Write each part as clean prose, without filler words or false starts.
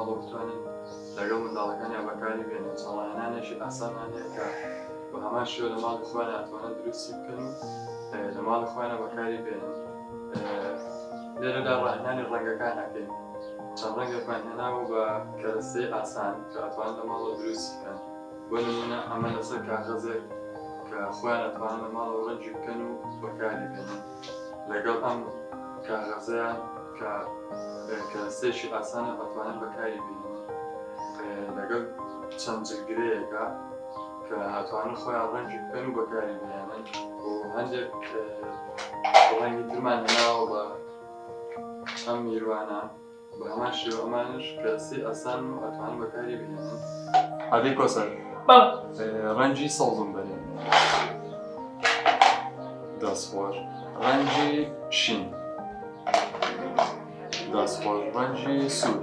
ماڵەوە بتوانین لەگەڵ منداڵەکانیان بەکاری بێنین. چاڵایانانێکی ئاسانمان هەیە کە بە هەمان شێوە لە ماڵی خۆیان ئەتوانن دروستی بکەن و لە ماڵی خۆیانە بەکاری بێنن. لێرەدا ڕاهێنانی ڕەنگەکان ئەکەین. چەند ڕەنگێکمان هێناوە بە کەرەستەی ئاسان کە ئەتوانن لە ماڵەوە دروستی بکەن. بۆ نمونە ئەمە لەسەر کاغەزێک کە خۆیان ئەتوانن لە ماڵەوە ڕەنگی بکەن و بەکاری بێنن. لەگەڵ ئەم کاغەزەیان کە کەرەستەیەکی ئاسانە ئەتوانن بەکاری بێنن. لەگەڵ چەند جلگرەیەکە کە ئەتوانن خۆیان ڕەنگی بکەن و بەکاری بێنن. و هەندێک ڕەنگی ترمان هێناوە بە ئەم میوانە بە هەمان شێوە ئەمانش کەرەستەی ئاسان و ئەتوانن بەکاری بێنن. عادی کۆسەر ڕەنگی سەوزم بەرین. دەستخۆش ڕەنگی شین. دەستخۆش ڕەنگی سوور.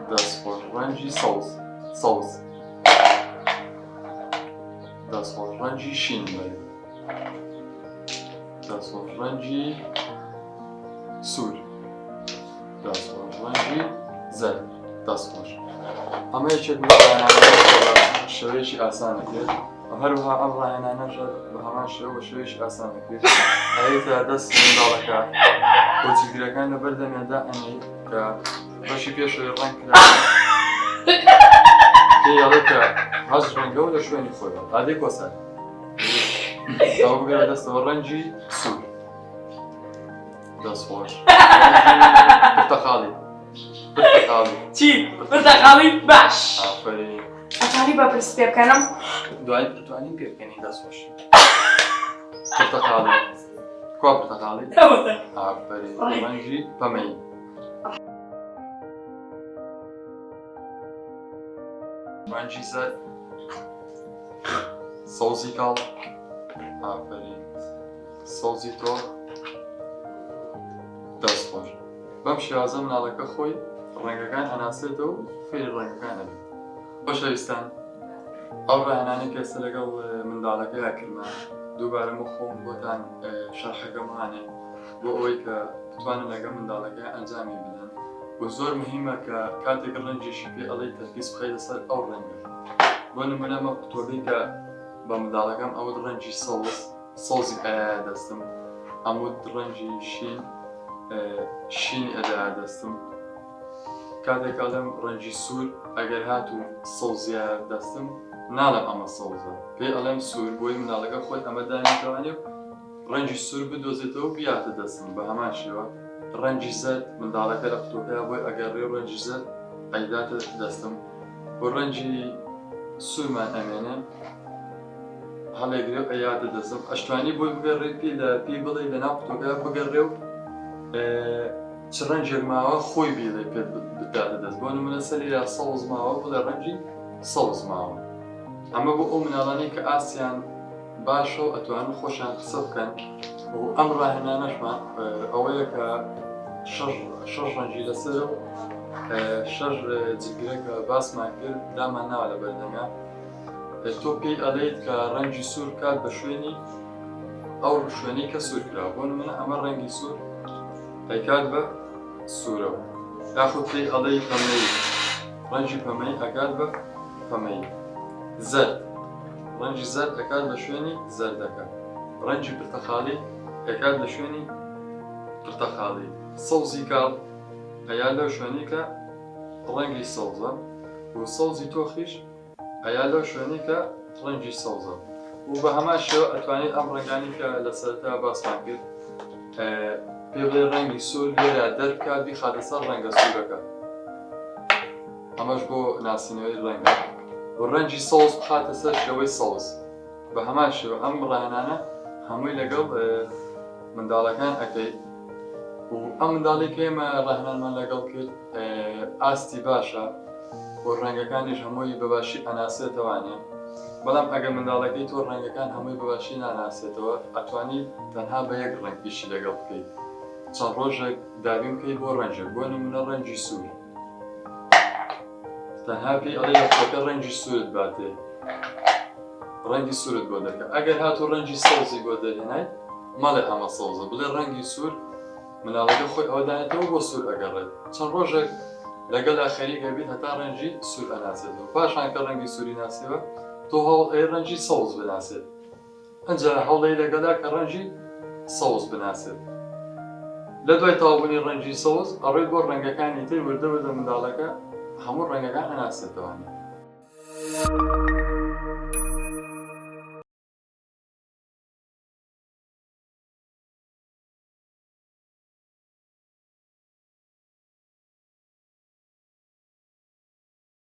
دەستخۆش ڕەنگی سەوز. دەستخۆش ڕەنگی شین بەرین. دەستخۆش ڕەنگی سوور. دەستخۆش ڕەنگی زەرد. دەستخۆش ئەمە یەکێک لە ڕاهێنانەکان شێوەیەکی ئاسانەکرێت. هەروەها ئەم ڕاهێنانەش بە هەمان شێوە بە شێوەیەکی ئاسانەکرێت. ئەوەیە دەست منداڵەکە بۆ جلگرەکان لەبەر دەمێدا ئەنێیت کە بەشی پێشەوەی ڕەنگ کراوە پێی ئەڵێ کە هەست ڕەنگەوە لە شوێنی خۆیەوە. عادی کۆسەر ئەوە بگەرە دەستەوە ڕەنگی سوور. دەستخۆش پرتەقاڵی. چی؟ پرتەقاڵی باش. ئافرین. ئەتوانی بە پرس پێ بکەنم؟ دوای دەتوانین پێ بکەنین دەستخۆش. پرتەقاڵی. کوا پرتەقاڵی؟ ئافرین. ڕەنگی پەمەی. ڕەنگی زەرد. سەوزی کاڵ. ئافرین. سەوزی تۆ. دەستخۆش بەم شێوازە مناڵەکە خۆی ڕەنگەکان هەناسێتەوە و فێری ڕەنگەکان دەبێت. خۆشەویستان، ئەو ڕاهێنانەی کە ئێستا لەگەڵ منداڵەکەیدا کردمان دووبارە خۆم بۆتان شەرحەکەم هانێ بۆ ئەوەی کە بتوانن لەگەڵ منداڵەکە ئەنجامی بدەن. و زۆر مهمە کە کاتێک ڕەنگێکی پێ ئەڵێی تەرکیز بخەیتە سەر ئەو ڕەنگە. بۆ نمونە مە قوتوبی کە بە منداڵەکەم ئەوت ڕەنگی سەوزی ئایا دەستم، ئەموت ڕەنگی شینی ئەدا دەستم. کاتێک ئەڵێم ڕەنگی سوور ئەگەر هاتوو سەوزیە دەستم ناڵێم ئەمە سەوزە، پێی ئەڵێم سوور بۆی منداڵەکە خۆی ئەمە دانیتوانێ ڕەنگی سوور بدۆزێتەوە و بیاتە دەستم. بە هەمان شێوە ڕەنگی زەرد منداڵەکە لە قوتوبەکە بۆی ئەگەڕێ ڕەنگی زەرد ئەیداتە دەستم. بۆ ڕەنگی سوورمان ئەمێنێ هەڵێگرێ و ئەیاتە دەستم. ئەشتوانی بۆی بگەڕێ پێی بڵێ لە ناو قوتوبەکە بگەڕێ و چ ڕەنگێک ماوە خۆی بیڵێ پێ بداتە دەست. بۆ نمونە سەریا سەوز ماوە بڵێ ڕەنگی سەوز ماوە. ئەمە بۆ ئەو مناڵانەی کە ئاسیان باشە و ئەتوانن خۆشیان قسە بکەن. و ئەم ڕاهێنانەشمان ئەوەیە کە شەش ڕەنگی لەسەر و شەش جلگرە کە باسمان کرد دامان ناوە لە بەردەنگا. تۆ پێی ئەڵێیت کە ڕەنگی سوور کات بە شوێنی ئەو شوێنەی کە سوور کراوە. بۆ نمونە ئەمە ڕەنگی سوور ئەیکات بە سوورەوە. یاخود پێی ئەڵێی پەمەی ڕەنگی پەمەی ئەکات بە پەمەی. زەرد ڕەنگی زەرد ئەکات بە شوێنی زەردەکە. ڕەنگی پرتەقاڵی ئەکات لە شوێنی پرتەقاڵی. سەوزی کاڵ ئەیا لەو شوێنی کە ڕەنگی سەوزە. و سەوزی تۆخیش ئەیا لەو شوێنی کە ڕەنگی سەوزە. و بە هەمان شێوە ئەتوانێت ئەم ڕەنگانی کە لە سەرەتا باسمان کرد پێ بڵێ ڕەنگی سوور لێرە دەربکات بیخاتە سەر ڕەنگە سوورەکە. ئەمەش بۆ ناسینەوەی ڕەنگە. و ڕەنگی سەوز بخاتە سەر شێوەی سەوز. بە هەمان شێوە ئەم ڕاهێنانە هەمووی لەگەڵ منداڵەکان ئەکەیت. و ئەم منداڵی کە ئێمە ڕاهێنانمان لەگەڵ کرد ئاستی باشە و ڕەنگەکانیش هەمووی بەباشی ئەناسێتەوانێ. بەڵام ئەگەر منداڵەکەی تۆ ڕەنگەکان هەمووی بەباشی ناناسێتەوە ئەتوانی تەنها بە یەک ڕەنگ ئیشی لەگەڵ بکەیت. چەند ڕۆژێک دابین بکەیت بۆ ڕەنگێک. بۆ نمونە ڕەنگی سوور تەنها پێی ئەڵێ یەکەکە ڕەنگی سوورت باتێ ڕەنگی سوورت بۆ دەکە. ئەگەر هاتوو ڕەنگی سەوزی بۆ دەهێنایت مەڵێ ئەمە سەوزە، بڵێ ڕەنگی سوور مناڵەکە خۆی ئەوە دانێتەوە بۆ سوور ئەگەڕێت چەند ڕۆژێک لەگەڵا خەریکە بیت هەتا ڕەنجی سوور ئەناسێتەوە پاشان کە ڕەنگی سووری ناسیوە تۆ هەوڵ ئەی ڕەنجی سەوز بناسێت ئەنجا هەوڵی لەگەڵا کە ڕەنجی سەوز بناسێت لە دوای تەواوبوونی ڕەنجی سەوز ئەڕێت بۆ ڕەنگەکانی تری وردە منداڵەکە هەموو ڕەنگەکان ئەناسێتەوەنە